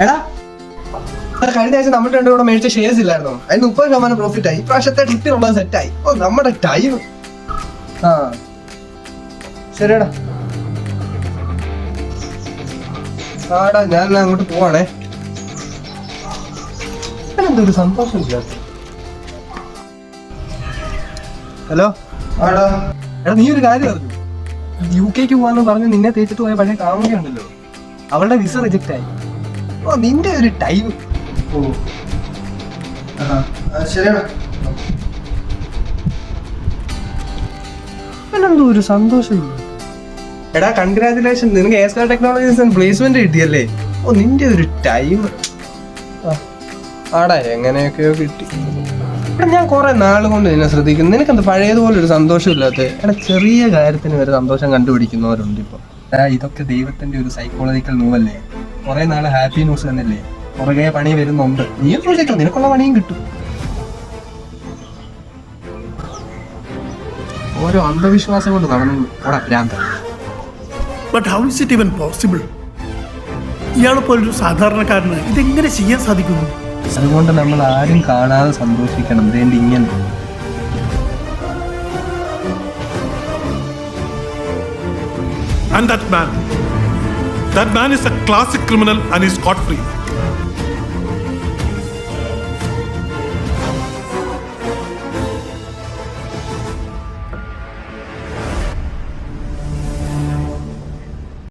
എടാ കഴിഞ്ഞ ആഴ്ച നമ്മുടെ രണ്ടും കൂടെ മേടിച്ച ഷെയർസ് ഇല്ലായിരുന്നോ? അതിന് 30% പ്രോഫിറ്റ് ആയി. ഇപ്രാവശ്യത്തെ ട്രിപ്പിനുള്ളത് സെറ്റായി. ഓ നമ്മുടെ ടൈം. ആ ശരിയടാ. ആടാ ഞാൻ അങ്ങോട്ട് പോവാണേ. എന്തൊരു സന്തോഷമില്ല. ഹലോ. ആടാ എടാ നീ ഒരു കാര്യം അറിഞ്ഞു? UK പോവാന്ന് പറഞ്ഞ് നിന്നെ തേച്ചിട്ട് പോയ പഴയ കാമുകി ഉണ്ടല്ലോ, അവളുടെ വിസ റിജക്റ്റ് ആയി. ഓ നിന്റെ ഒരു ടൈം. ഓ ശരിയാണ്. എന്തോ ഒരു സന്തോഷമില്ല. എടാ കൺഗ്രാജുലേഷൻ, നിനക്ക് ASCAR ടെക്നോളജീസ് പ്ലേസ്മെന്റ് കിട്ടിയല്ലേ? ഓ നിന്റെ ഒരു ടൈം. ആടാ എങ്ങനെയൊക്കെയോ കിട്ടി. എടാ ഞാൻ കുറെ നാള് കൊണ്ട് നിന്നെ ശ്രദ്ധിക്കുന്നു. നിനക്കെന്താ പഴയതുപോലെ ഒരു സന്തോഷം ഇല്ലാത്ത? എടാ ചെറിയ കാര്യത്തിന് വരെ സന്തോഷം കണ്ടുപിടിക്കുന്നവരുണ്ട് ഇപ്പൊ. ഇതൊക്കെ ദൈവത്തിന്റെ ഒരു സൈക്കോളജിക്കൽ മൂവല്ലേ? കുറെ നാള് ഹാപ്പി ന്യൂസ് തന്നെയല്ലേ? പുറകെ പണി വരുന്നുണ്ട്. നീ ചോദിച്ചോ, നിനക്കുള്ള പണിയും കിട്ടും. ഓരോ അന്ധവിശ്വാസം കൊണ്ട് നടന്നു ഓടാ ഭ്രാന്ത. But how is it even possible? ഇയാളെ പോലൊരു സാധാരണക്കാരന് ഇതെങ്ങനെ ചെയ്യാൻ സാധിക്കുന്നു? അതുകൊണ്ട് നമ്മൾ ആരും കാണാതെ സന്തോഷിക്കണം. വേണ്ടി ഇങ്ങനെ And that man is a classic criminal and is scot free.